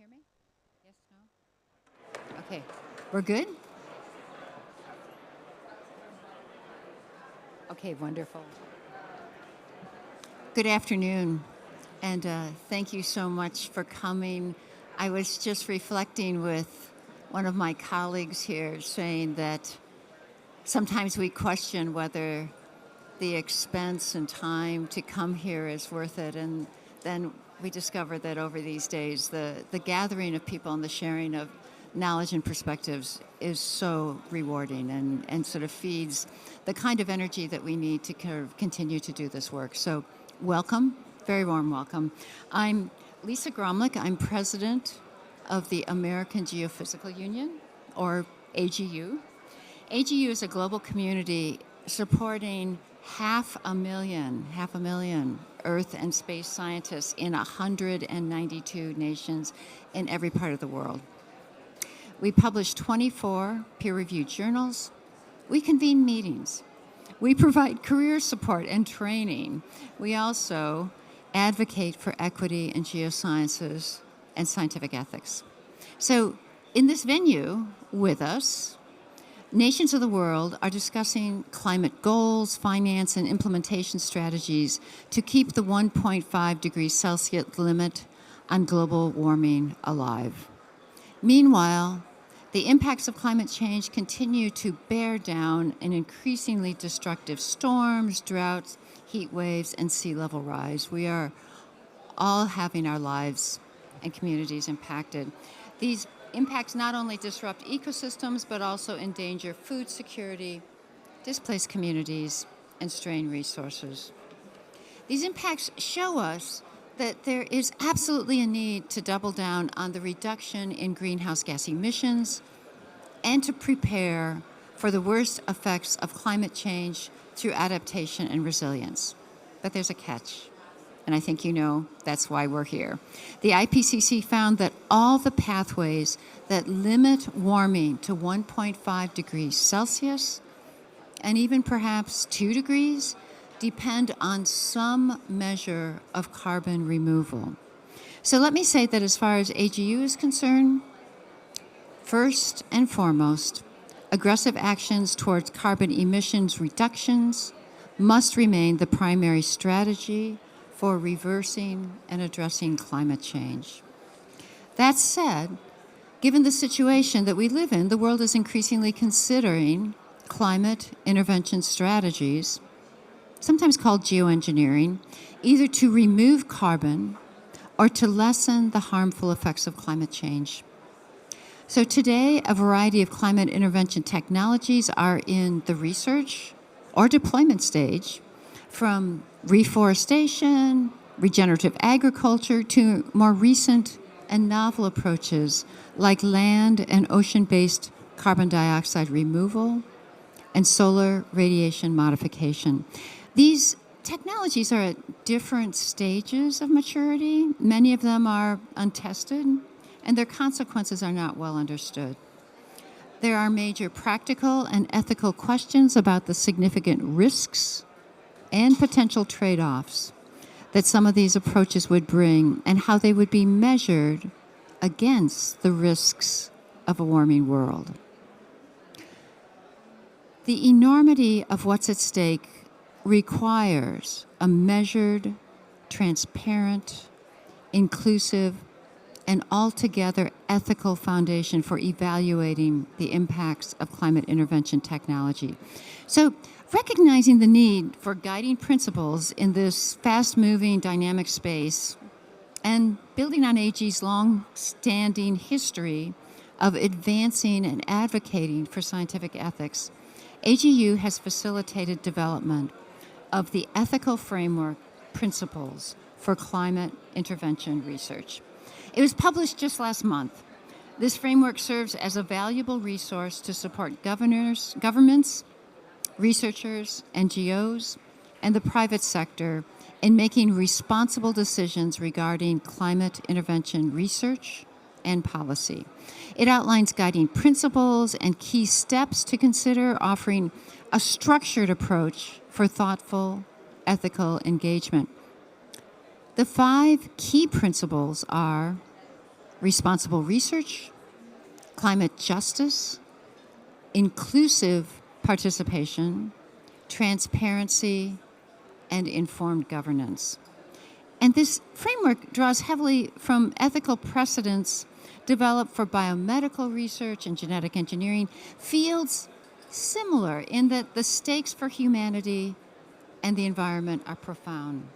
hear me? Yes, no? Okay. We're good? Okay, wonderful. Good afternoon, and thank you so much for coming. I was just reflecting with one of my colleagues here saying that sometimes we question whether the expense and time to come here is worth it. And then we discovered that over these days, the gathering of people and the sharing of knowledge and perspectives is so rewarding and sort of feeds the kind of energy that we need to kind of continue to do this work. So welcome, very warm welcome. I'm Lisa Gromlich. I'm president of the American Geophysical Union, or AGU. AGU is a global community supporting half a million Earth and space scientists in 192 nations in every part of the world. We publish 24 peer-reviewed journals. We convene meetings. We provide career support and training. We also advocate for equity in geosciences and scientific ethics. So in this venue with us, nations of the world are discussing climate goals, finance, and implementation strategies to keep the 1.5 degrees Celsius limit on global warming alive. Meanwhile, the impacts of climate change continue to bear down in increasingly destructive storms, droughts, heat waves, and sea level rise. We are all having our lives and communities impacted. These impacts not only disrupt ecosystems, but also endanger food security, displace communities, and strain resources. These impacts show us that there is absolutely a need to double down on the reduction in greenhouse gas emissions and to prepare for the worst effects of climate change through adaptation and resilience. But there's a catch. And I think you know that's why we're here. The IPCC found that all the pathways that limit warming to 1.5 degrees Celsius, and even perhaps 2 degrees, depend on some measure of carbon removal. So let me say that as far as AGU is concerned, first and foremost, aggressive actions towards carbon emissions reductions must remain the primary strategy for reversing and addressing climate change. That said, given the situation that we live in, the world is increasingly considering climate intervention strategies, sometimes called geoengineering, either to remove carbon or to lessen the harmful effects of climate change. So today, a variety of climate intervention technologies are in the research or deployment stage, from reforestation, regenerative agriculture, to more recent and novel approaches like land and ocean-based carbon dioxide removal and solar radiation modification. These technologies are at different stages of maturity. Many of them are untested, and their consequences are not well understood. There are major practical and ethical questions about the significant risks and potential trade-offs that some of these approaches would bring and how they would be measured against the risks of a warming world. The enormity of what's at stake requires a measured, transparent, inclusive, and altogether ethical foundation for evaluating the impacts of climate intervention technology. So, recognizing the need for guiding principles in this fast-moving, dynamic space, and building on AG's long-standing history of advancing and advocating for scientific ethics, AGU has facilitated development of the ethical framework principles for climate intervention research. It was published just last month. This framework serves as a valuable resource to support governments, researchers, NGOs, and the private sector in making responsible decisions regarding climate intervention research and policy. It outlines guiding principles and key steps to consider, offering a structured approach for thoughtful, ethical engagement. The 5 key principles are responsible research, climate justice, inclusive participation, transparency, and informed governance. And this framework draws heavily from ethical precedents developed for biomedical research and genetic engineering, fields similar in that the stakes for humanity and the environment are profound.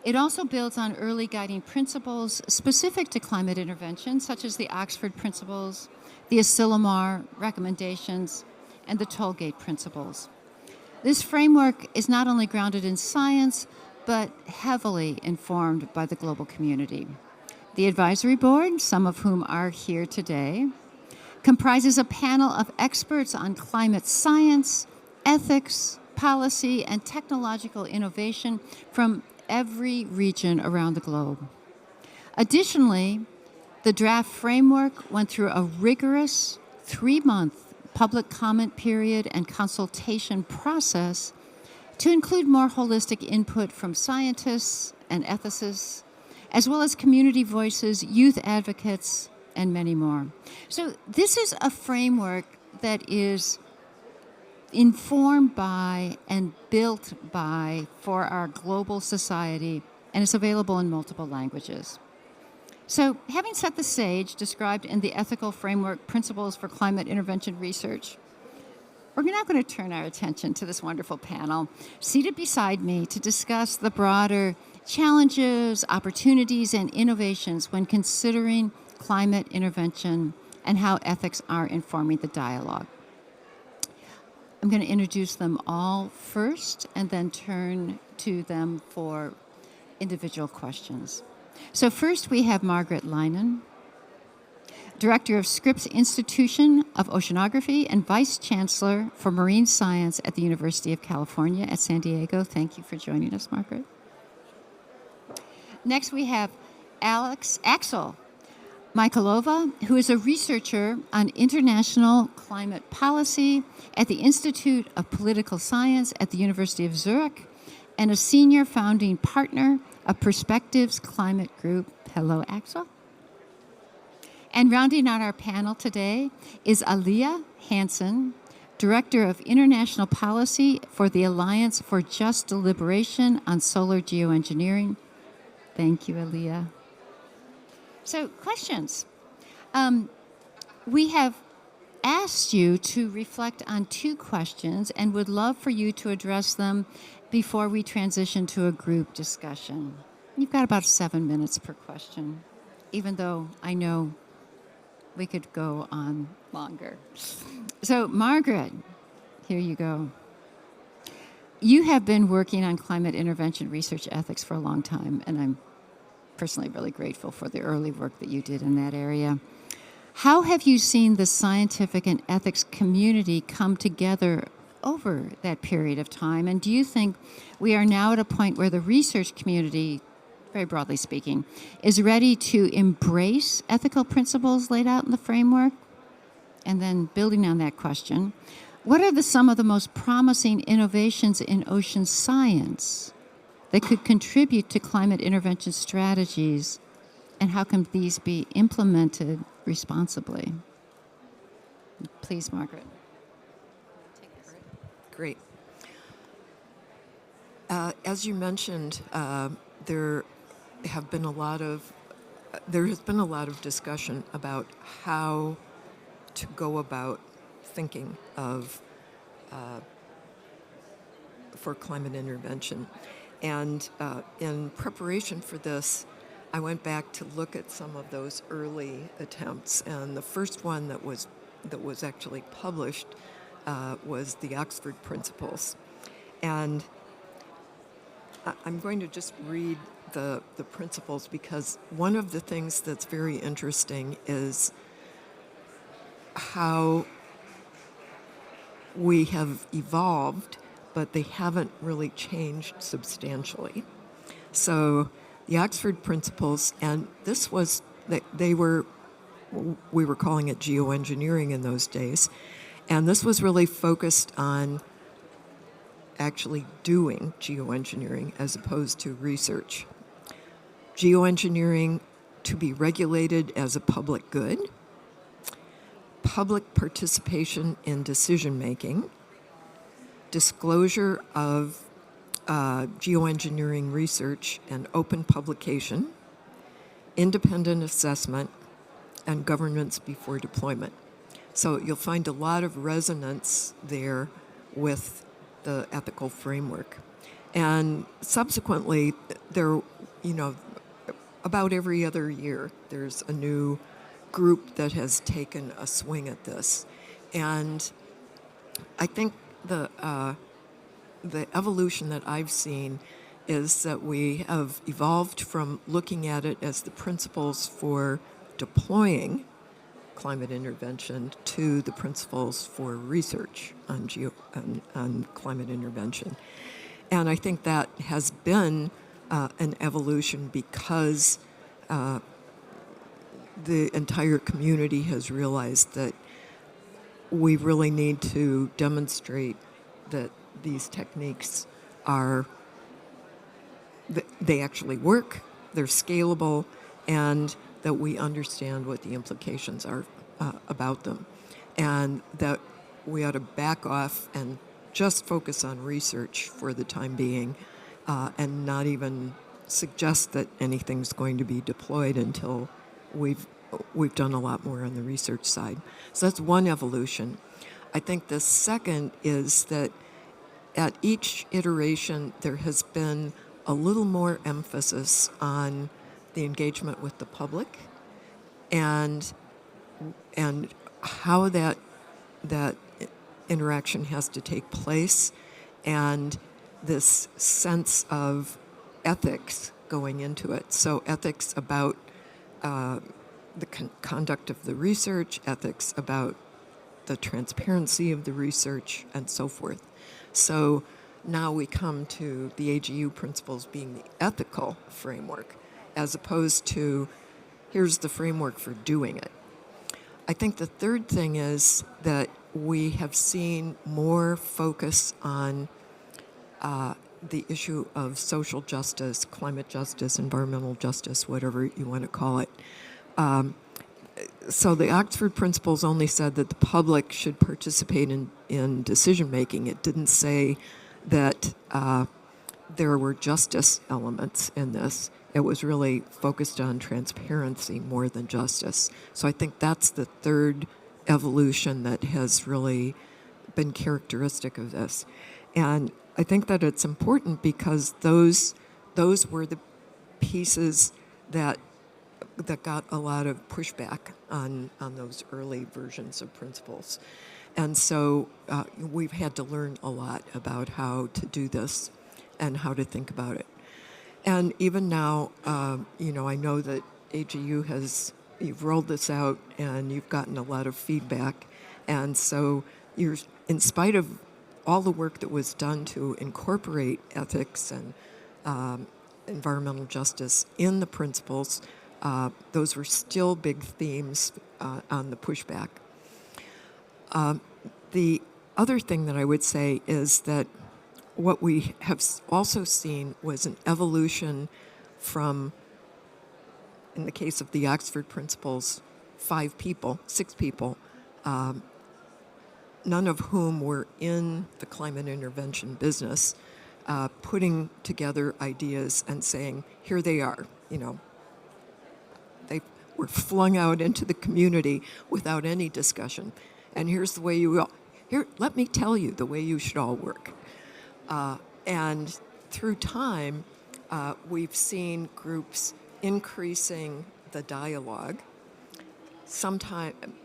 It also builds on early guiding principles specific to climate intervention, such as the Oxford Principles, the Asilomar recommendations, and the Tollgate Principles. This framework is not only grounded in science, but heavily informed by the global community. The advisory board, some of whom are here today, comprises a panel of experts on climate science, ethics, policy, and technological innovation from every region around the globe. Additionally, the draft framework went through a rigorous 3-month public comment period and consultation process to include more holistic input from scientists and ethicists, as well as community voices, youth advocates, and many more. So this is a framework that is informed by and built by for our global society, and it's available in multiple languages. So having set the stage described in the ethical framework Principles for Climate Intervention Research, we're now going to turn our attention to this wonderful panel seated beside me to discuss the broader challenges, opportunities, and innovations when considering climate intervention and how ethics are informing the dialogue. I'm going to introduce them all first and then turn to them for individual questions. So first we have Margaret Leinen, Director of Scripps Institution of Oceanography and Vice Chancellor for Marine Science at the University of California at San Diego. Thank you for joining us, Margaret. Next we have Axel Michailova, who is a researcher on international climate policy at the Institute of Political Science at the University of Zurich and a senior founding partner of Perspectives Climate Group. Hello, Axel. And rounding out our panel today is Aliyah Hansen, Director of International Policy for the Alliance for Just Deliberation on Solar Geoengineering. Thank you, Aliyah. So, questions. We have asked you to reflect on 2 questions and would love for you to address them before we transition to a group discussion. You've got about 7 minutes per question, even though I know we could go on longer. So, Margaret, here you go. You have been working on climate intervention research ethics for a long time, and I'm personally really grateful for the early work that you did in that area. How have you seen the scientific and ethics community come together over that period of time? And do you think we are now at a point where the research community, very broadly speaking, is ready to embrace ethical principles laid out in the framework? And then building on that question, what are some of the most promising innovations in ocean science that could contribute to climate intervention strategies, and how can these be implemented responsibly? Please, Margaret. Great. As you mentioned, there has been a lot of discussion about how to go about thinking of for climate intervention. And in preparation for this, I went back to look at some of those early attempts, and the first one that was actually published was the Oxford Principles. And I'm going to just read the principles, because one of the things that's very interesting is how we have evolved, but they haven't really changed substantially. So the Oxford Principles, and this was, we were calling it geoengineering in those days, and this was really focused on actually doing geoengineering as opposed to research. Geoengineering to be regulated as a public good, public participation in decision making, disclosure of geoengineering research and open publication, independent assessment, and governance before deployment. So you'll find a lot of resonance there with the ethical framework. And subsequently, there, about every other year, there's a new group that has taken a swing at this. And I think the evolution that I've seen is that we have evolved from looking at it as the principles for deploying climate intervention to the principles for research on climate intervention. And I think that has been an evolution because the entire community has realized that we really need to demonstrate that these techniques they actually work, they're scalable, and that we understand what the implications are about them. And that we ought to back off and just focus on research for the time being and not even suggest that anything's going to be deployed until we've done a lot more on the research side. So that's one evolution. I think the second is that at each iteration there has been a little more emphasis on the engagement with the public and how that interaction has to take place, and this sense of ethics going into it. So ethics about the conduct of the research, ethics about the transparency of the research, and so forth. So now we come to the AGU principles being the ethical framework, as opposed to here's the framework for doing it. I think the third thing is that we have seen more focus on the issue of social justice, climate justice, environmental justice, whatever you want to call it. So the Oxford Principles only said that the public should participate in decision making. It didn't say that there were justice elements in this. It was really focused on transparency more than justice. So I think that's the third evolution that has really been characteristic of this. And I think that it's important because those were the pieces that got a lot of pushback on those early versions of principles. And so we've had to learn a lot about how to do this and how to think about it. And even now, I know that AGU you've rolled this out and you've gotten a lot of feedback. And so in spite of all the work that was done to incorporate ethics and environmental justice in the principles, those were still big themes on the pushback. The other thing that I would say is that what we have also seen was an evolution from, in the case of the Oxford Principles, 6 people, none of whom were in the climate intervention business, putting together ideas and saying, here they are, they were flung out into the community without any discussion. And here's the way let me tell you the way you should all work. And through time, we've seen groups increasing the dialogue.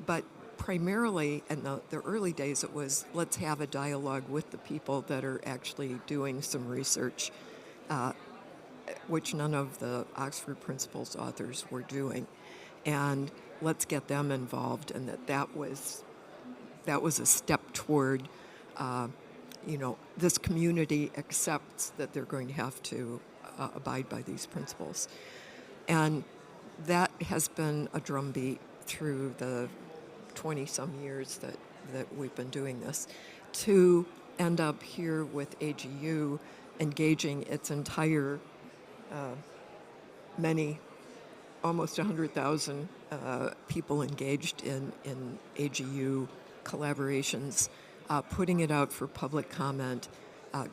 But primarily in the early days, it was let's have a dialogue with the people that are actually doing some research, which none of the Oxford Principles authors were doing, and let's get them involved. And that was a step toward. This community accepts that they're going to have to abide by these principles. And that has been a drumbeat through the 20-some years that we've been doing this, to end up here with AGU engaging its entire almost 100,000 people engaged in AGU collaborations, putting it out for public comment,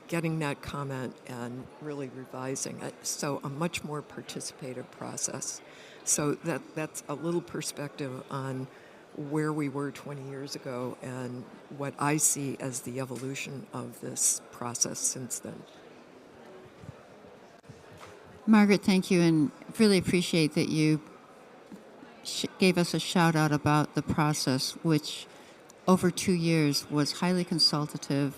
getting that comment and really revising it. So a much more participative process. So that's a little perspective on where we were 20 years ago and what I see as the evolution of this process since then. Margaret, thank you, and really appreciate that you gave us a shout out about the process, which over 2 years was highly consultative.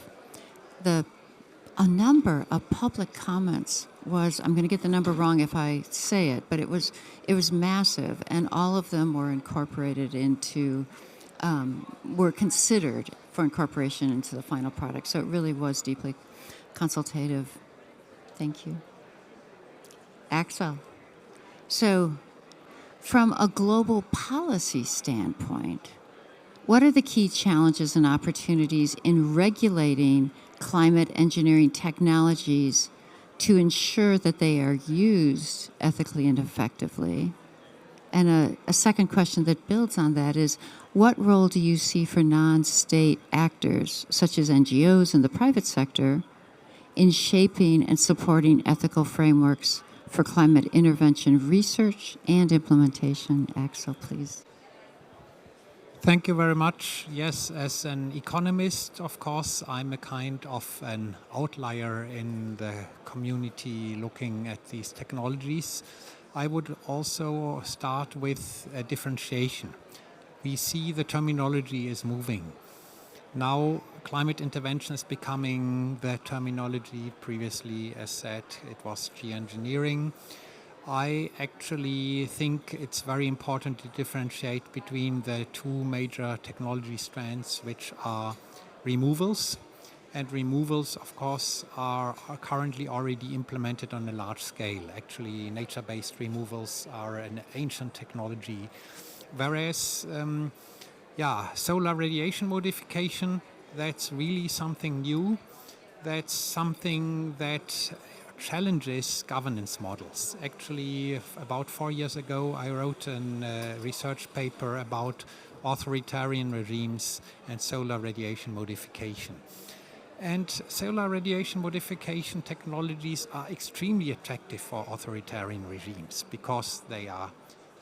A number of public comments was, I'm going to get the number wrong if I say it, but it was massive, and all of them were incorporated into, were considered for incorporation into the final product. So it really was deeply consultative. Thank you. Axel. So from a global policy standpoint, what are the key challenges and opportunities in regulating climate engineering technologies to ensure that they are used ethically and effectively? And a second question that builds on that is, what role do you see for non-state actors, such as NGOs and the private sector, in shaping and supporting ethical frameworks for climate intervention research and implementation? Axel, please. Thank you very much. Yes, as an economist, of course, I'm a kind of an outlier in the community looking at these technologies. I would also start with a differentiation. We see the terminology is moving. Now, climate intervention is becoming the terminology. Previously, as said, it was geoengineering. I actually think it's very important to differentiate between the two major technology strands, which are removals. And removals, of course, are currently already implemented on a large scale. Actually, nature-based removals are an ancient technology. Whereas, solar radiation modification, that's really something new. That's something that challenges governance models. Actually, about 4 years ago, I wrote a research paper about authoritarian regimes and solar radiation modification. And solar radiation modification technologies are extremely attractive for authoritarian regimes because they are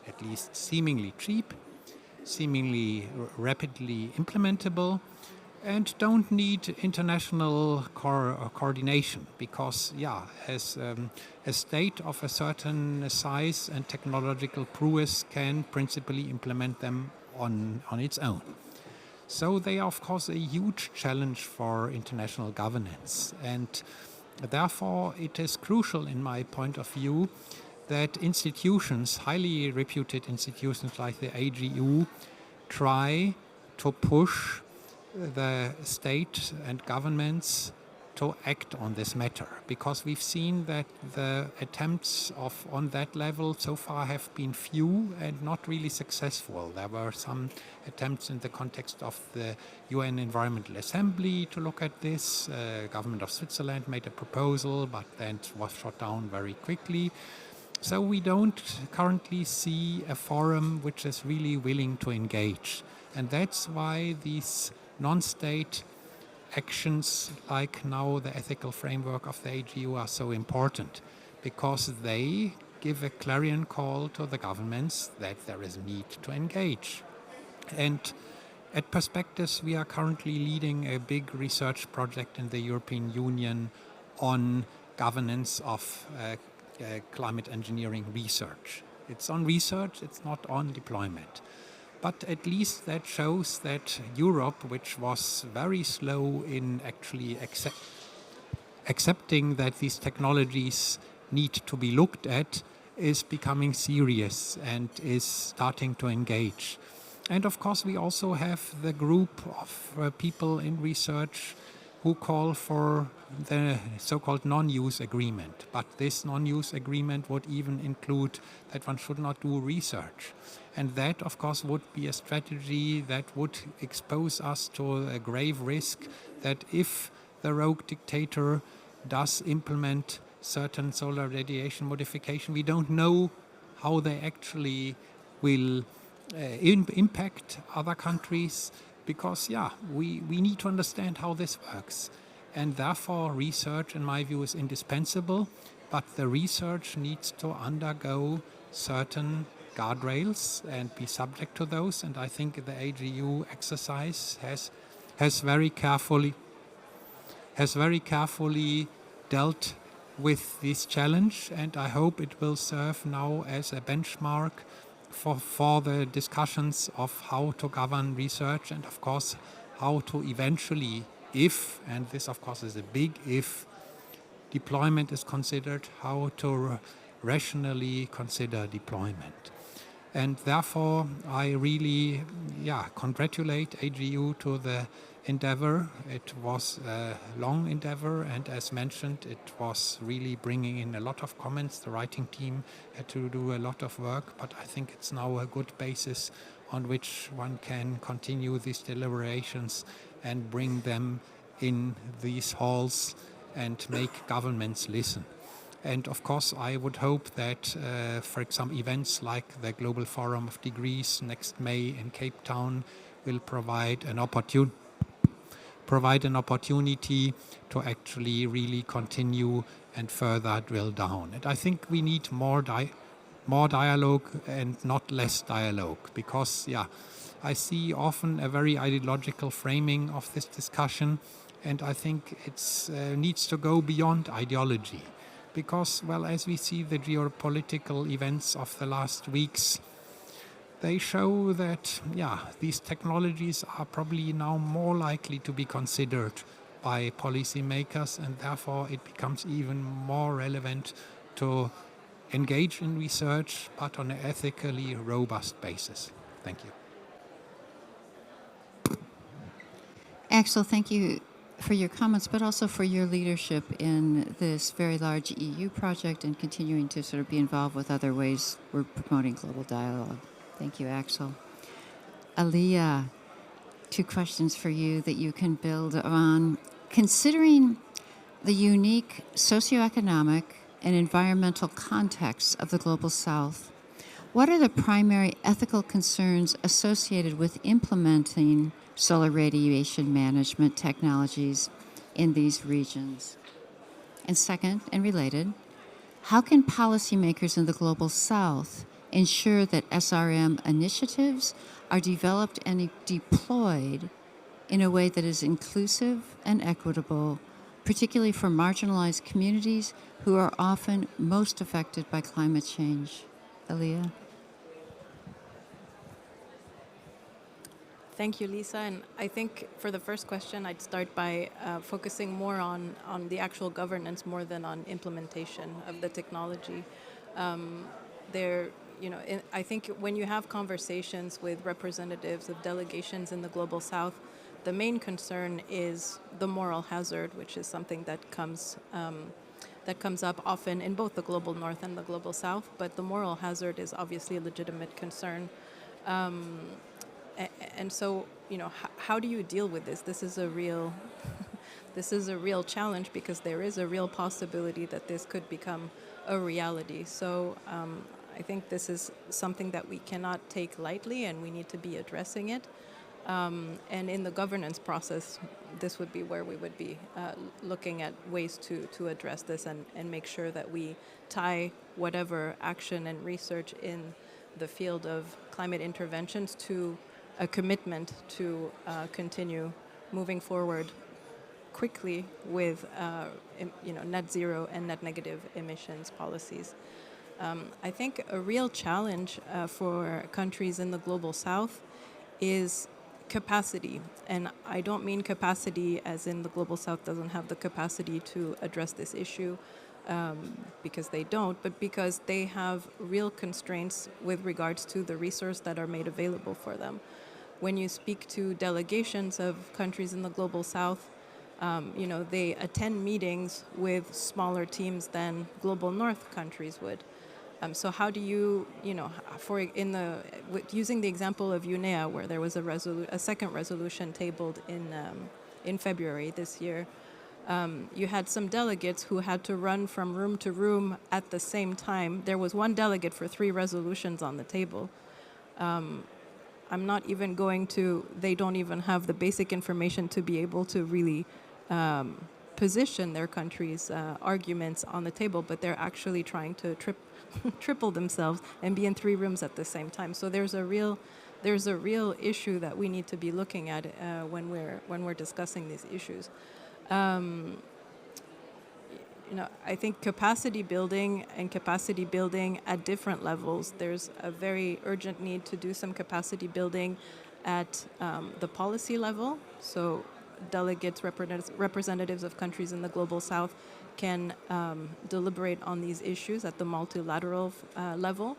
at least seemingly cheap, seemingly rapidly implementable, and don't need international coordination because, as a state of a certain size and technological prowess can principally implement them on its own. So they are, of course, a huge challenge for international governance. And therefore, it is crucial, in my point of view, that institutions, highly reputed institutions like the AGU, try to push the state and governments to act on this matter, because we've seen that the attempts on that level so far have been few and not really successful. There were some attempts in the context of the UN Environmental Assembly to look at this. Government of Switzerland made a proposal, but then it was shot down very quickly. So we don't currently see a forum which is really willing to engage. And that's why these non-state actions like now the ethical framework of the AGU are so important, because they give a clarion call to the governments that there is need to engage. And at Perspectives, we are currently leading a big research project in the European Union on governance of climate engineering research. It's on research, it's not on deployment. But at least that shows that Europe, which was very slow in actually accepting that these technologies need to be looked at, is becoming serious and is starting to engage. And of course, we also have the group of people in research who call for the so-called non-use agreement. But this non-use agreement would even include that one should not do research. And that, of course, would be a strategy that would expose us to a grave risk that if the rogue dictator does implement certain solar radiation modification, we don't know how they actually will impact other countries, because we need to understand how this works. And therefore research, in my view, is indispensable, but the research needs to undergo certain guardrails and be subject to those. And I think the AGU exercise has very carefully dealt with this challenge, and I hope it will serve now as a benchmark for the discussions of how to govern research, and of course how to eventually, if, and this of course is a big if, deployment is considered, how to rationally consider deployment. And therefore, I really congratulate AGU to the endeavor. It was a long endeavor, and as mentioned, it was really bringing in a lot of comments. The writing team had to do a lot of work, but I think it's now a good basis on which one can continue these deliberations and bring them in these halls and make governments listen. And of course, I would hope that, for example, events like the Global Forum of Degrees next May in Cape Town will provide an opportunity to actually really continue and further drill down. And I think we need more dialogue and not less dialogue, because I see often a very ideological framing of this discussion, and I think it needs to go beyond ideology. Because, well, as we see the geopolitical events of the last weeks, they show that, these technologies are probably now more likely to be considered by policymakers, and therefore it becomes even more relevant to engage in research, but on an ethically robust basis. Thank you. Axel, thank you for your comments, but also for your leadership in this very large EU project and continuing to sort of be involved with other ways we're promoting global dialogue. Thank you, Axel. Aliyah, 2 questions for you that you can build on. Considering the unique socioeconomic and environmental contexts of the Global South, what are the primary ethical concerns associated with implementing solar radiation management technologies in these regions? And second, and related, how can policymakers in the Global South ensure that SRM initiatives are developed and deployed in a way that is inclusive and equitable, particularly for marginalized communities who are often most affected by climate change? Aliyah? Thank you, Lisa. And I think for the first question, I'd start by focusing more on the actual governance more than on implementation of the technology. I think when you have conversations with representatives of delegations in the Global South, the main concern is the moral hazard, which is something that comes up often in both the Global North and the Global South. But the moral hazard is obviously a legitimate concern. And so, how do you deal with this? This is a real challenge, because there is a real possibility that this could become a reality. So I think this is something that we cannot take lightly, and we need to be addressing it. And in the governance process, this would be where we would be looking at ways to address this and make sure that we tie whatever action and research in the field of climate interventions to a commitment to continue moving forward quickly with net zero and net negative emissions policies. I think a real challenge for countries in the Global South is capacity. And I don't mean capacity as in the Global South doesn't have the capacity to address this issue, because they don't, but because they have real constraints with regards to the resources that are made available for them. When you speak to delegations of countries in the Global South, they attend meetings with smaller teams than Global North countries would. So how do you, using the example of UNEA, where there was a second resolution tabled in February this year, You had some delegates who had to run from room to room at the same time. There was one delegate for 3 resolutions on the table. I'm not even going to, they don't even have the basic information to be able to really position their country's arguments on the table, but they're actually trying to triple themselves and be in 3 rooms at the same time. So there's a real issue that we need to be looking at when we're discussing these issues. I think capacity building at different levels. There's a very urgent need to do some capacity building at the policy level. So delegates, representatives of countries in the global south can deliberate on these issues at the multilateral level.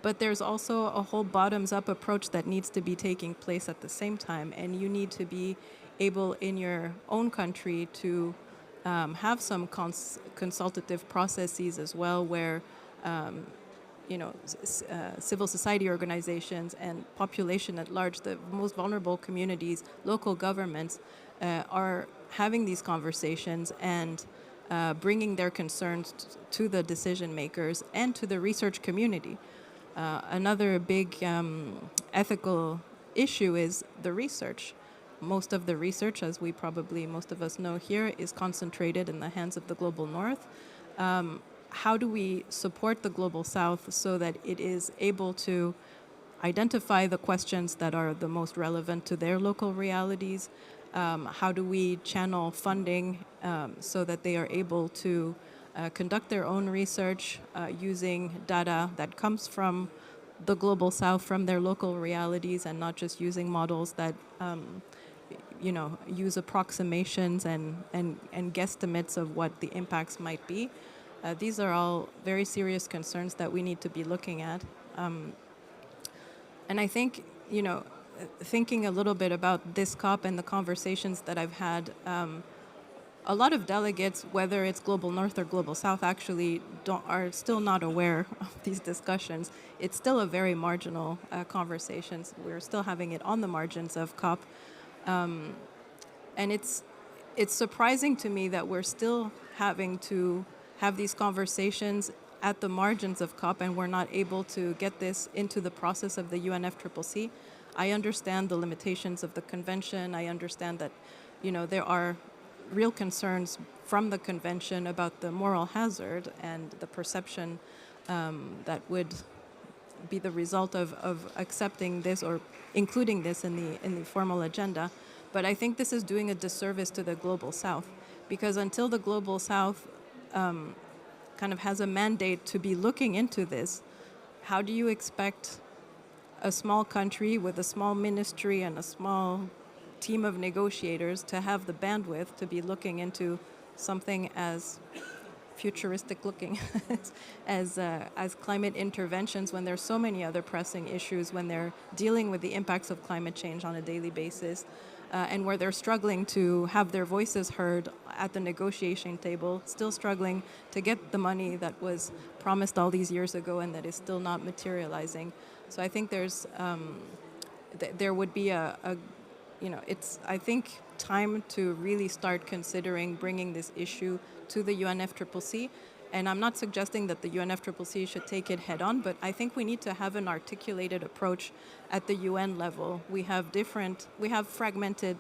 But there's also a whole bottoms-up approach that needs to be taking place at the same time. And you need to be able in your own country to have some consultative processes as well where civil society organizations and population at large, the most vulnerable communities, local governments, are having these conversations and bringing their concerns to the decision makers and to the research community. Another big ethical issue is the research. Most of the research, as most of us know here, is concentrated in the hands of the global north. How do we support the global south so that it is able to identify the questions that are the most relevant to their local realities? How do we channel funding so that they are able to conduct their own research using data that comes from the global south, from their local realities, and not just using models that use approximations and guesstimates of what the impacts might be. These are all very serious concerns that we need to be looking at. And I think, thinking a little bit about this COP and the conversations that I've had, a lot of delegates, whether it's Global North or Global South, actually are still not aware of these discussions. It's still a very marginal conversations. We're still having it on the margins of COP. And it's surprising to me that we're still having to have these conversations at the margins of COP and we're not able to get this into the process of the UNFCCC. I understand the limitations of the convention. I understand that, there are real concerns from the convention about the moral hazard and the perception that would be the result of accepting this or including this in the formal agenda. But I think this is doing a disservice to the Global South, because until the Global South kind of has a mandate to be looking into this, how do you expect a small country with a small ministry and a small team of negotiators to have the bandwidth to be looking into something as futuristic looking as climate interventions when there's so many other pressing issues, when they're dealing with the impacts of climate change on a daily basis, and where they're struggling to have their voices heard at the negotiation table, still struggling to get the money that was promised all these years ago and that is still not materializing. So I think there would be it's, I think, time to really start considering bringing this issue to the UNFCCC. And I'm not suggesting that the UNFCCC should take it head on, but I think we need to have an articulated approach at the UN level. We have fragmented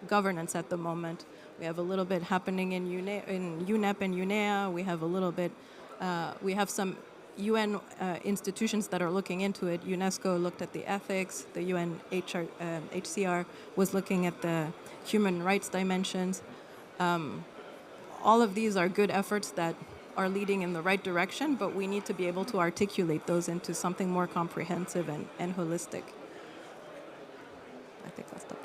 governance at the moment. We have a little bit happening in UNEP and UNEA. We have a little bit, we have some UN institutions that are looking into it. UNESCO looked at the ethics. The HCR was looking at the human rights dimensions. All of these are good efforts that are leading in the right direction, but we need to be able to articulate those into something more comprehensive and holistic. I think I'll stop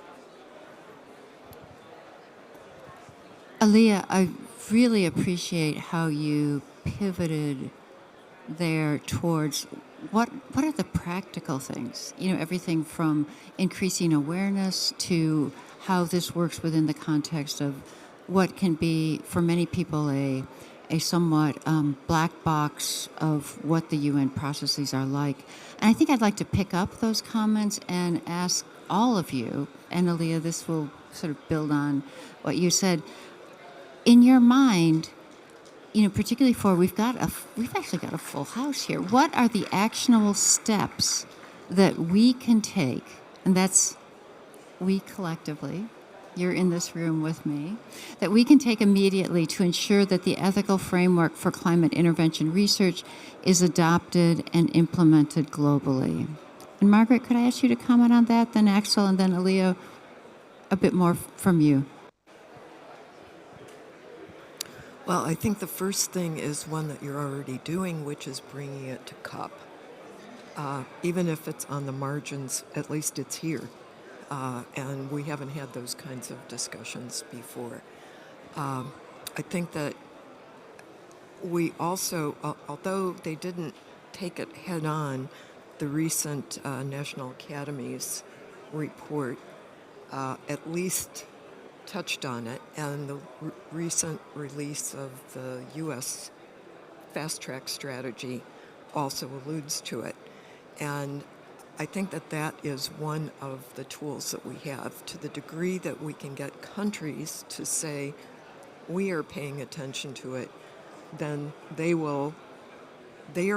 there. Aaliyah, I really appreciate how you pivoted there towards what are the practical things? Everything from increasing awareness to how this works within the context of what can be, for many people, a a somewhat black box of what the UN processes are like. And I think I'd like to pick up those comments and ask all of you, and Aaliyah, this will sort of build on what you said. In your mind, particularly for we've actually got a full house here. What are the actionable steps that we can take, and that's we collectively, you're in this room with me, that we can take immediately to ensure that the ethical framework for climate intervention research is adopted and implemented globally? And Margaret, could I ask you to comment on that, then Axel, and then Aaliyah, a bit more from you? Well, I think the first thing is one that you're already doing, which is bringing it to COP. Even if it's on the margins, at least it's here. And we haven't had those kinds of discussions before. I think that we also, although they didn't take it head on, the recent National Academies report at least touched on it, and the recent release of the U.S. fast track strategy also alludes to it. And I think that that is one of the tools that we have. To the degree that we can get countries to say, we are paying attention to it, then they are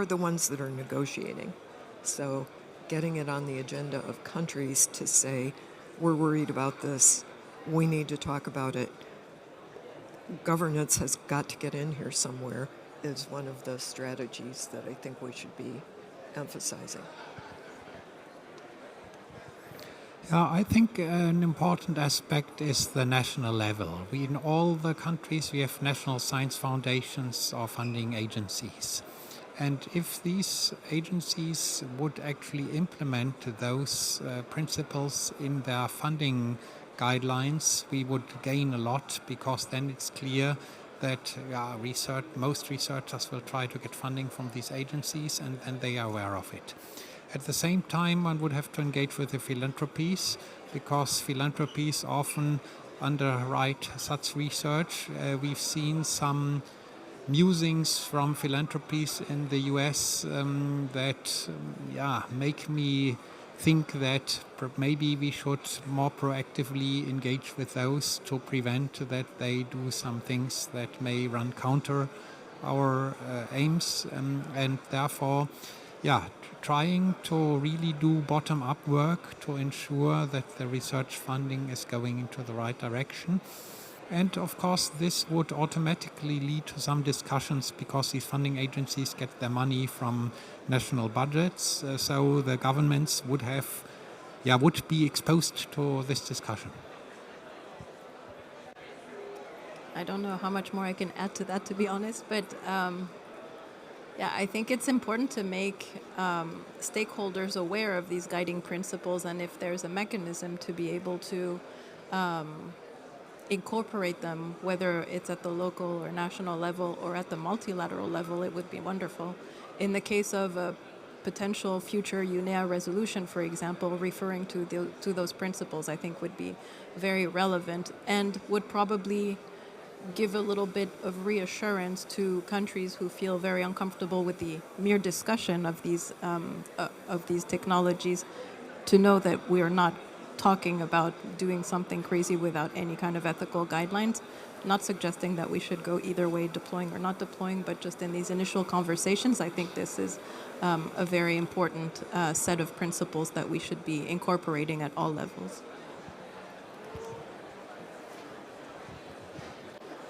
the ones that are negotiating. So getting it on the agenda of countries to say, we're worried about this, we need to talk about it. Governance has got to get in here somewhere is one of the strategies that I think we should be emphasizing. Yeah, I think an important aspect is the national level. In all the countries, we have national science foundations or funding agencies. And if these agencies would actually implement those principles in their funding guidelines, we would gain a lot, because then it's clear that most researchers will try to get funding from these agencies, and they are aware of it. At the same time, one would have to engage with the philanthropies, because philanthropies often underwrite such research. We've seen some musings from philanthropies in the US that make me think that maybe we should more proactively engage with those to prevent that they do some things that may run counter our aims, and therefore trying to really do bottom-up work to ensure that the research funding is going into the right direction. And of course, this would automatically lead to some discussions, because these funding agencies get their money from national budgets. So the governments would be exposed to this discussion. I don't know how much more I can add to that, to be honest, but I think it's important to make stakeholders aware of these guiding principles, and if there's a mechanism to be able to incorporate them, whether it's at the local or national level or at the multilateral level, it would be wonderful. In the case of a potential future UNEA resolution, for example, referring to those principles, I think would be very relevant and would probably give a little bit of reassurance to countries who feel very uncomfortable with the mere discussion of these technologies, to know that we are not talking about doing something crazy without any kind of ethical guidelines. Not suggesting that we should go either way, deploying or not deploying, but just in these initial conversations, I think this is a very important set of principles that we should be incorporating at all levels.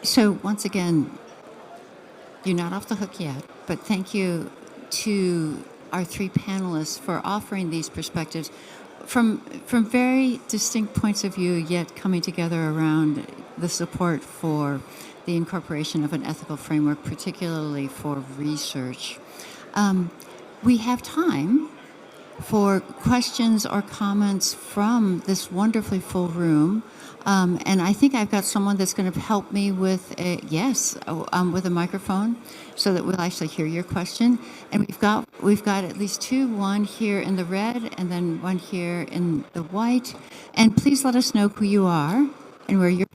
So once again, you're not off the hook yet, but thank you to our three panelists for offering these perspectives from very distinct points of view, yet coming together around the support for the incorporation of an ethical framework, particularly for research. We have time for questions or comments from this wonderfully full room. And I think I've got someone that's going to help me with with a microphone, so that we'll actually hear your question. And we've got at least two, one here in the red and then one here in the white. And please let us know who you are and where you're.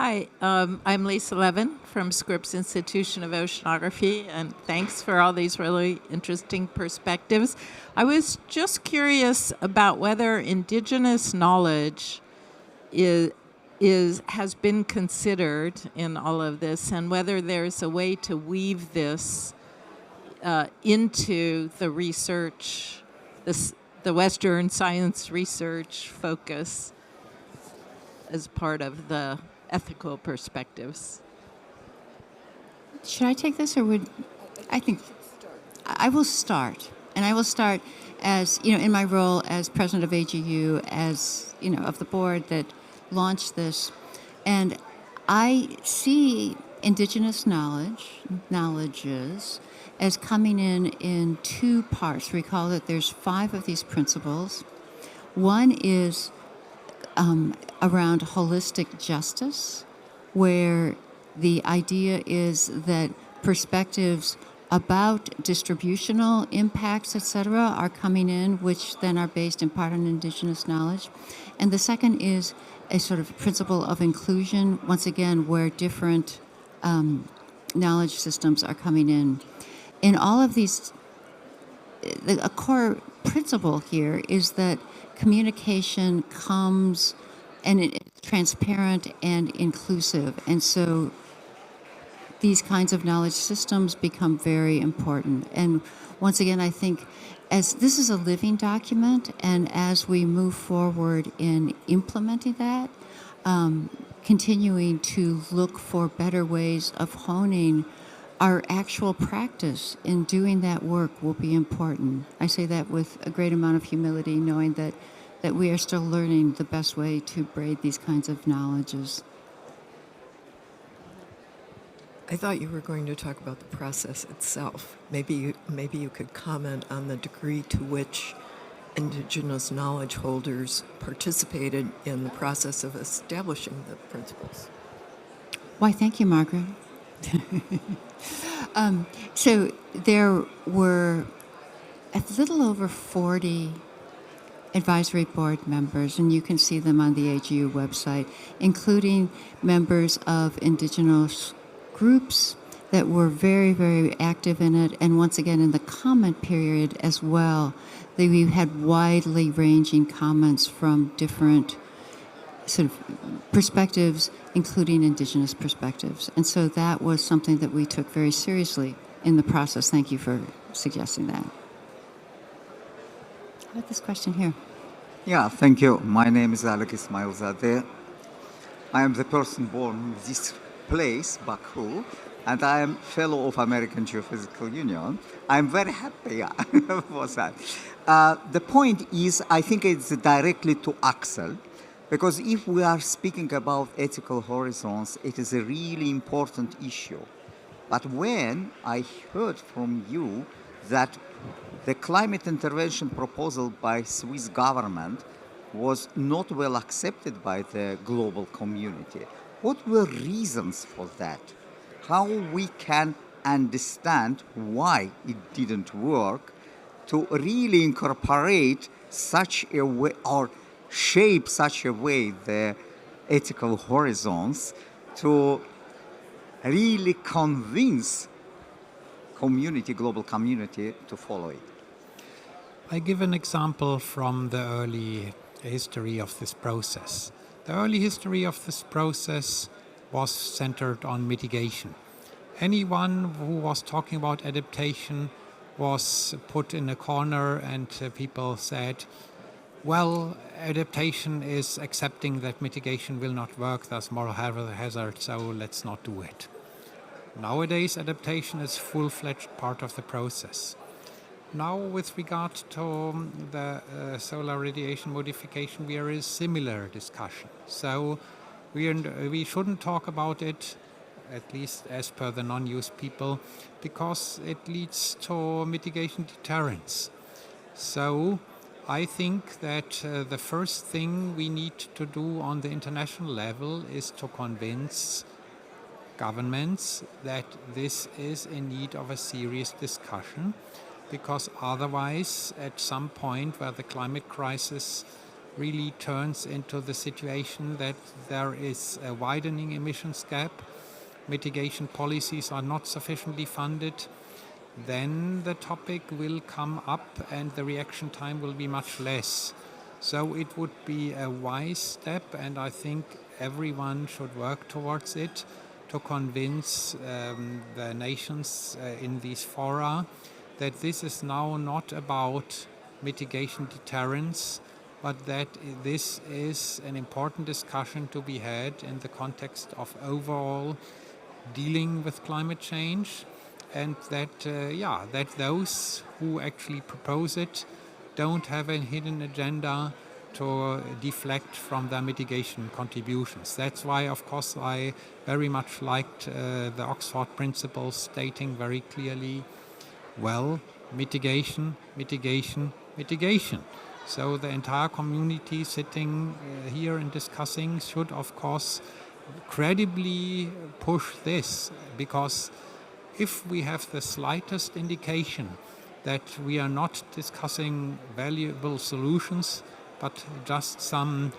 Hi, I'm Lisa Levin from Scripps Institution of Oceanography, and thanks for all these really interesting perspectives. I was just curious about whether indigenous knowledge has been considered in all of this, and whether there's a way to weave this into the research, the Western science research focus as part of the ethical perspectives. Should I take this, or would I think I will start, and I will start as in my role as president of AGU, as of the board that launched this, and I see indigenous knowledges as coming in two parts. Recall that there's 5 of these principles. One is around holistic justice, where the idea is that perspectives about distributional impacts, etc., are coming in, which then are based in part on indigenous knowledge. And the second is a sort of principle of inclusion, once again, where different knowledge systems are coming in. In all of these, a core principle here is that communication comes and it's transparent and inclusive. And so these kinds of knowledge systems become very important. And once again, I think as this is a living document, and as we move forward in implementing that, continuing to look for better ways of honing our actual practice in doing that work will be important. I say that with a great amount of humility, knowing that we are still learning the best way to braid these kinds of knowledges. I thought you were going to talk about the process itself. Maybe you could comment on the degree to which indigenous knowledge holders participated in the process of establishing the principles. Why, thank you, Margaret. So there were a little over 40 advisory board members, and you can see them on the AGU website, including members of indigenous groups that were very, very active in it, and once again in the comment period as well. We had widely ranging comments from different sort of perspectives, including indigenous perspectives. And so that was something that we took very seriously in the process. Thank you for suggesting that. How about this question here? Yeah, thank you. My name is Alec Ismailzadeh. I am the person born in this place, Baku, and I am fellow of American Geophysical Union. I'm very happy for that. The point is, I think it's directly to Axel, because if we are speaking about ethical horizons, it is a really important issue. But when I heard from you that the climate intervention proposal by Swiss government was not well accepted by the global community, what were reasons for that? How we can understand why it didn't work to really incorporate such a way or shape such a way the ethical horizons to really convince global community to follow it. I give an example from the early history of this process. The early history of this process was centered on mitigation. Anyone who was talking about adaptation was put in a corner, and people said, well, adaptation is accepting that mitigation will not work, there's moral hazard, so let's not do it. Nowadays, adaptation is full-fledged part of the process. Now, with regard to the solar radiation modification, we are in a similar discussion. So we shouldn't talk about it, at least as per the non-use people, because it leads to mitigation deterrence. So I think that the first thing we need to do on the international level is to convince governments that this is in need of a serious discussion, because otherwise, at some point where the climate crisis really turns into the situation that there is a widening emissions gap, mitigation policies are not sufficiently funded, then the topic will come up and the reaction time will be much less. So it would be a wise step, and I think everyone should work towards it to convince the nations in these fora that this is now not about mitigation deterrence, but that this is an important discussion to be had in the context of overall dealing with climate change, and that that those who actually propose it don't have a hidden agenda to deflect from their mitigation contributions. That's why, of course, I very much liked the Oxford principles stating very clearly, well, mitigation, mitigation, mitigation. So the entire community sitting here and discussing should, of course, credibly push this, because if we have the slightest indication that we are not discussing valuable solutions, but just some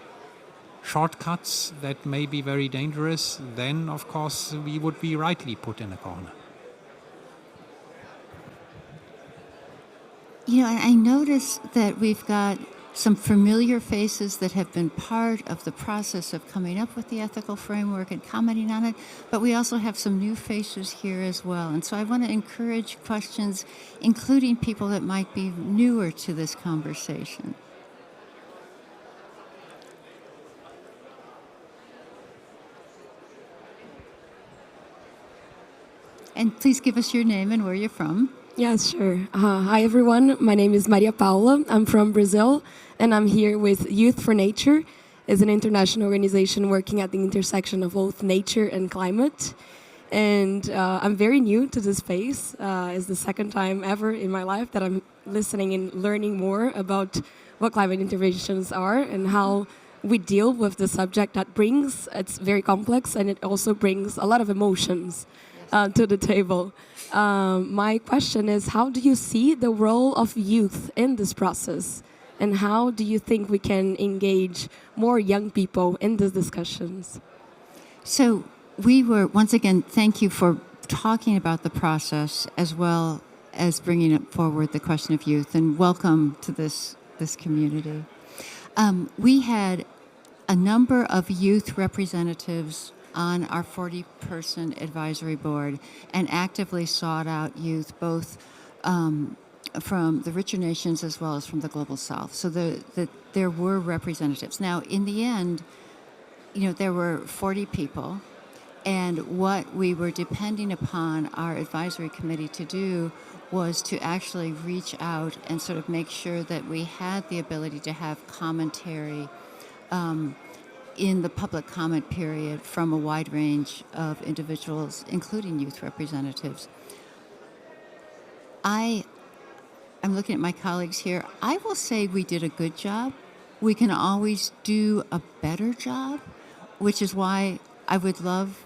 shortcuts that may be very dangerous, then of course we would be rightly put in a corner. You know, I noticed that we've got some familiar faces that have been part of the process of coming up with the ethical framework and commenting on it, but we also have some new faces here as well. And so I want to encourage questions, including people that might be newer to this conversation. And please give us your name and where you're from. Yes, sure. Hi, everyone. My name is Maria Paula. I'm from Brazil, and I'm here with Youth for Nature. It's an international organization working at the intersection of both nature and climate. And I'm very new to this space. It's the second time ever in my life that I'm listening and learning more about what climate interventions are and how we deal with the subject that brings, it's very complex, and it also brings a lot of emotions to the table. My question is, how do you see the role of youth in this process? And how do you think we can engage more young people in these discussions? So we were, once again, thank you for talking about the process as well as bringing it forward the question of youth, and welcome to this community. We had a number of youth representatives on our 40-person advisory board and actively sought out youth both from the richer nations as well as from the global south. So there were representatives. Now, in the end, you know, there were 40 people, and what we were depending upon our advisory committee to do was to actually reach out and sort of make sure that we had the ability to have commentary in the public comment period from a wide range of individuals, including youth representatives. I'm looking at my colleagues here. I will say we did a good job. We can always do a better job, which is why I would love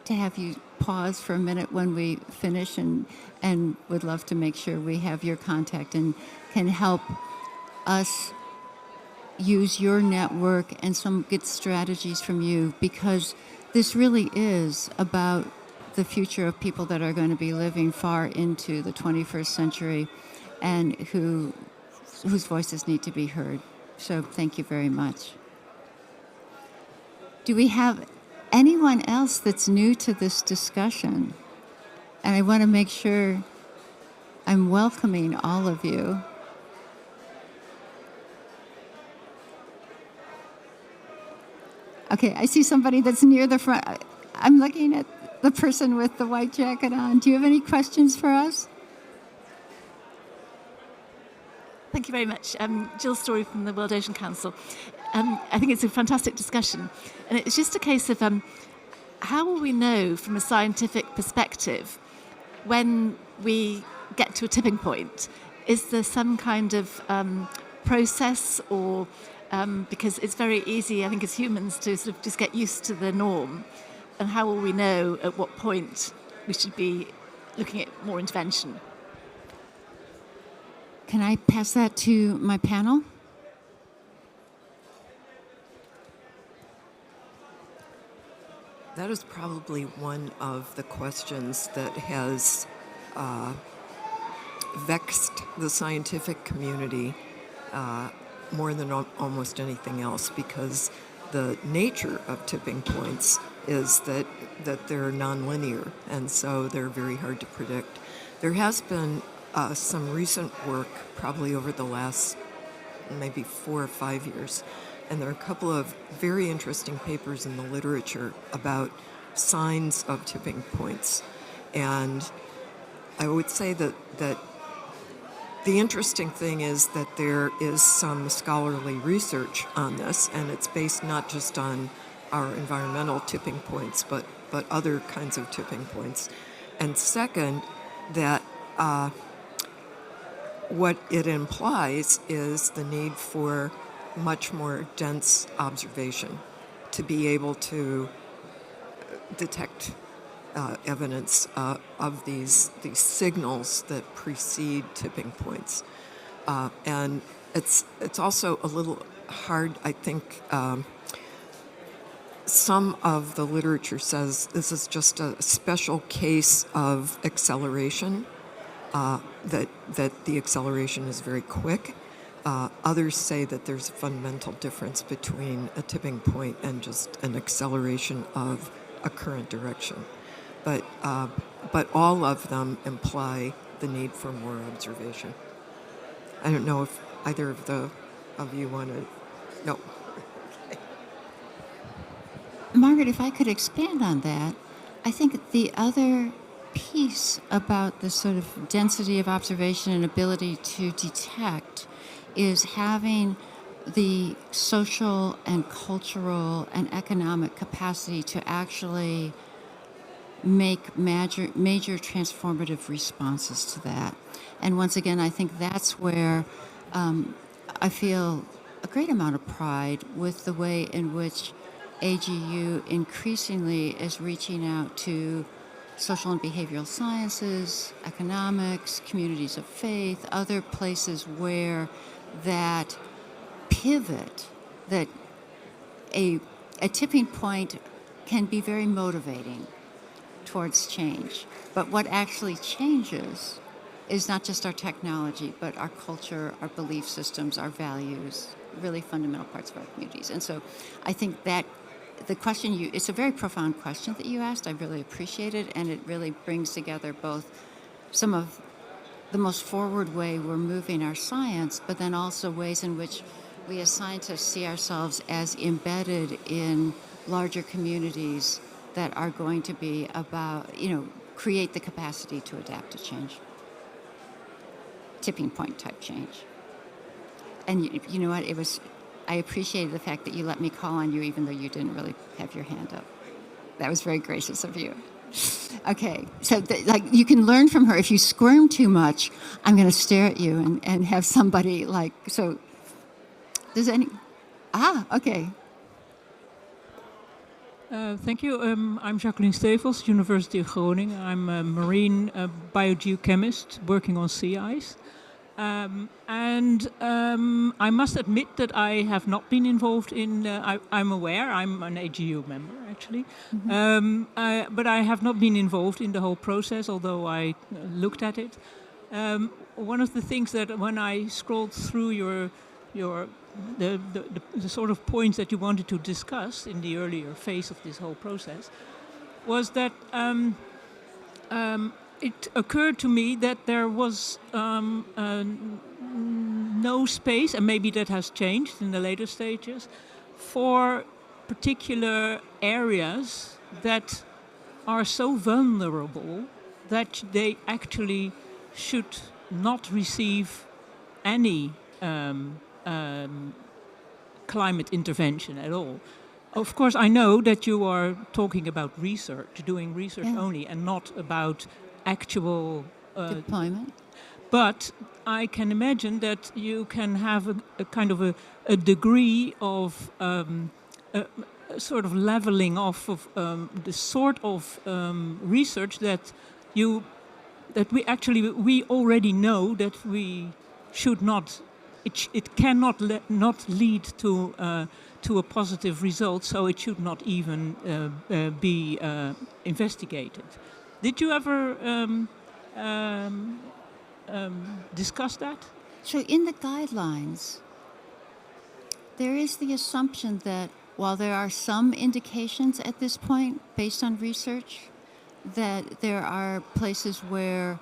to have you pause for a minute when we finish, and would love to make sure we have your contact and can help us use your network and some good strategies from you, because this really is about the future of people that are going to be living far into the 21st century and whose voices need to be heard. So thank you very much. Do we have anyone else that's new to this discussion? And I want to make sure I'm welcoming all of you. Okay, I see somebody that's near the front. I'm looking at the person with the white jacket on. Do you have any questions for us? Thank you very much. Jill Story from the World Ocean Council. I think it's a fantastic discussion. And it's just a case of how will we know from a scientific perspective when we get to a tipping point? Is there some kind of process or because it's very easy, I think, as humans to sort of just get used to the norm. And how will we know at what point we should be looking at more intervention? Can I pass that to my panel? that is probably one of the questions that has vexed the scientific community more than almost anything else, because the nature of tipping points is that they're nonlinear, and so they're very hard to predict. There has been some recent work, probably over the last maybe 4 or 5 years, and there are a couple of very interesting papers in the literature about signs of tipping points. And I would say that the interesting thing is that there is some scholarly research on this, and it's based not just on our environmental tipping points, but other kinds of tipping points. And second, that what it implies is the need for much more dense observation to be able to detect evidence of these signals that precede tipping points. And it's also a little hard, I think. Some of the literature says this is just a special case of acceleration, that the acceleration is very quick. Others say that there's a fundamental difference between a tipping point and just an acceleration of a current direction. But all of them imply the need for more observation. I don't know if either of you want to. No. Margaret, if I could expand on that, I think the other piece about the sort of density of observation and ability to detect is having the social and cultural and economic capacity to actually make major transformative responses to that. And once again, I think that's where I feel a great amount of pride with the way in which AGU increasingly is reaching out to social and behavioral sciences, economics, communities of faith, other places where that pivot, that a tipping point can be very motivating towards change. But what actually changes is not just our technology, but our culture, our belief systems, our values, really fundamental parts of our communities. And so I think that the question it's a very profound question that you asked. I really appreciate it, and it really brings together both some of the most forward way we're moving our science, but then also ways in which we as scientists see ourselves as embedded in larger communities that are going to be about, create the capacity to adapt to change. Tipping point type change. And you know what? I appreciated the fact that you let me call on you even though you didn't really have your hand up. That was very gracious of you. Okay, so you can learn from her. If you squirm too much, I'm going to stare at you and have somebody so. Does any? Okay. Thank you. I'm Jacqueline Stevels, University of Groningen. I'm a marine biogeochemist working on sea ice. And I must admit that I have not been involved in, I'm aware, I'm an AGU member actually, but I have not been involved in the whole process, although I looked at it. One of the things that when I scrolled through the sort of points that you wanted to discuss in the earlier phase of this whole process was that it occurred to me that there was no space, and maybe that has changed in the later stages, for particular areas that are so vulnerable that they actually should not receive any climate intervention at all. Of course, I know that you are talking about research, doing research only, and not about actual deployment. But I can imagine that you can have a kind of a degree of sort of leveling off of the sort of research that we already know that we should not it cannot not lead to a positive result, so it should not even be investigated. Did you ever discuss that? So in the guidelines, there is the assumption that while there are some indications at this point, based on research, that there are places where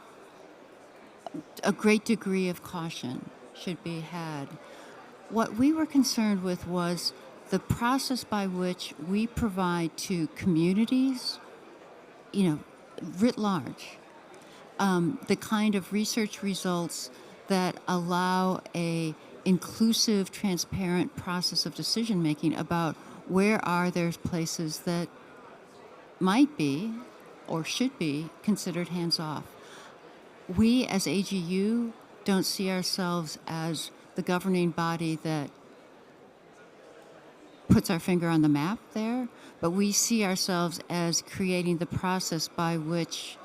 a great degree of caution should be had. What we were concerned with was the process by which we provide to communities, writ large, the kind of research results that allow a inclusive, transparent process of decision making about where are there places that might be or should be considered hands-off. We as AGU don't see ourselves as the governing body that puts our finger on the map there, but we see ourselves as creating the process by which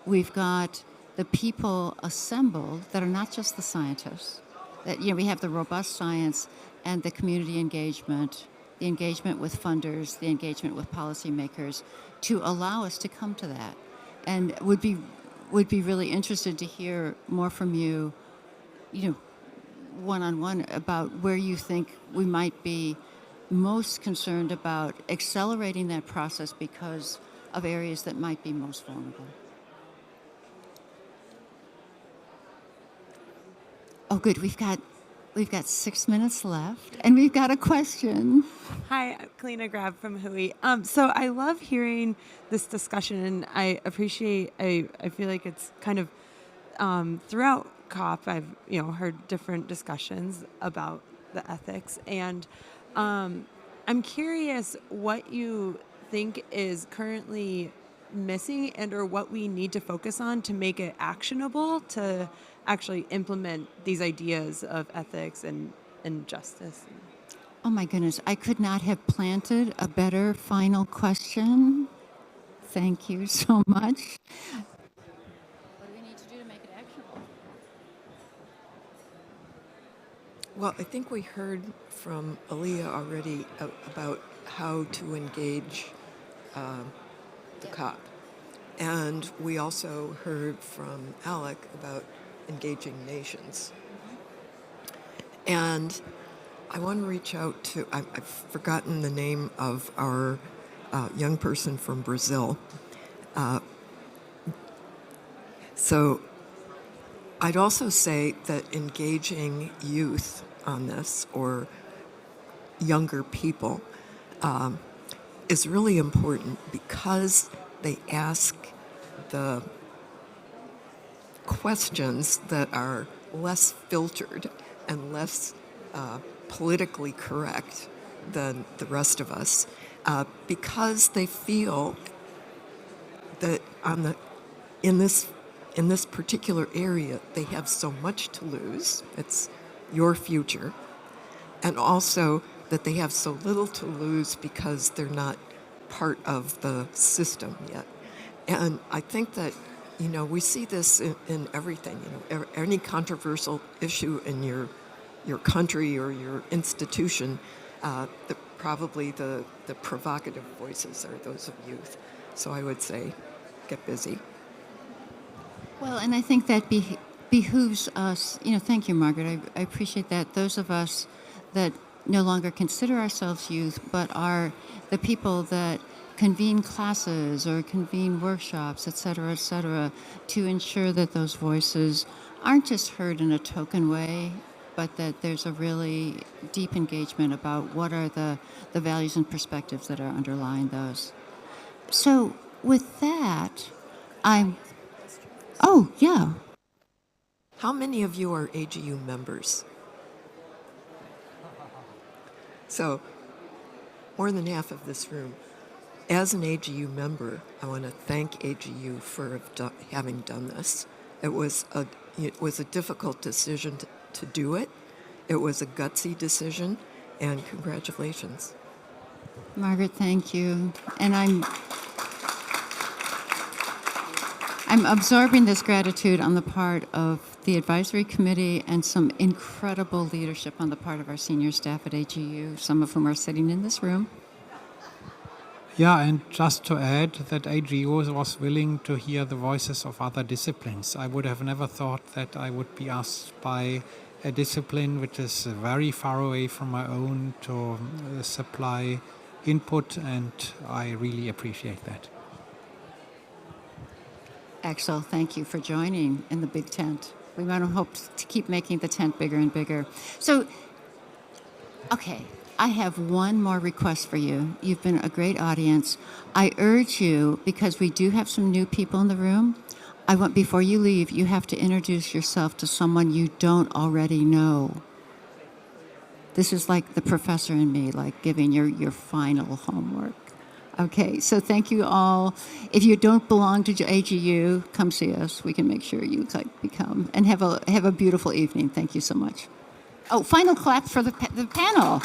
we've got the people assembled that are not just the scientists. That we have the robust science and the community engagement, the engagement with funders, the engagement with policymakers, to allow us to come to that. And would be really interested to hear more from you, one-on-one about where you think we might be most concerned about accelerating that process because of areas that might be most vulnerable. Oh, good. We've got 6 minutes left, and we've got a question. Hi, Kalina Grab from Hui. So I love hearing this discussion, and I appreciate. I feel like it's kind of throughout COP. I've heard different discussions about the ethics, and I'm curious what you think is currently missing, and or what we need to focus on to make it actionable to actually implement these ideas of ethics and justice. Oh my goodness, I could not have planted a better final question. Thank you so much. What do we need to do to make it actionable? Well, I think we heard from Aaliyah already about how to engage the COP. And we also heard from Alec about engaging nations. And I want to reach out to, I've forgotten the name of our young person from Brazil. So I'd also say that engaging youth on this, or younger people, is really important because they ask the questions that are less filtered and less politically correct than the rest of us, because they feel that in this particular area they have so much to lose. It's your future, and also that they have so little to lose because they're not part of the system yet. And I think that we see this in everything. Any controversial issue in your country or your institution, probably the provocative voices are those of youth. So I would say, get busy. Well, and I think that behooves us. Thank you, Margaret. I appreciate that. Those of us that no longer consider ourselves youth, but are the people that convene classes or convene workshops, et cetera, to ensure that those voices aren't just heard in a token way, but that there's a really deep engagement about what are the values and perspectives that are underlying those. So with that, oh, yeah. How many of you are AGU members? So, more than half of this room. As an AGU member, I want to thank AGU for having done this. It was a difficult decision to do it. It was a gutsy decision, and congratulations. Margaret, thank you. And I'm absorbing this gratitude on the part of the advisory committee and some incredible leadership on the part of our senior staff at AGU, some of whom are sitting in this room. Yeah, and just to add that AGU was willing to hear the voices of other disciplines. I would have never thought that I would be asked by a discipline which is very far away from my own to supply input, and I really appreciate that. Axel, thank you for joining in the big tent. We want to hope to keep making the tent bigger and bigger. So, okay, I have one more request for you. You've been a great audience. I urge you, because we do have some new people in the room, before you leave, you have to introduce yourself to someone you don't already know. This is like the professor and me, like giving your final homework. Okay, so thank you all. If you don't belong to AGU, come see us. We can make sure you become. And have a beautiful evening. Thank you so much. Oh, final clap for the panel.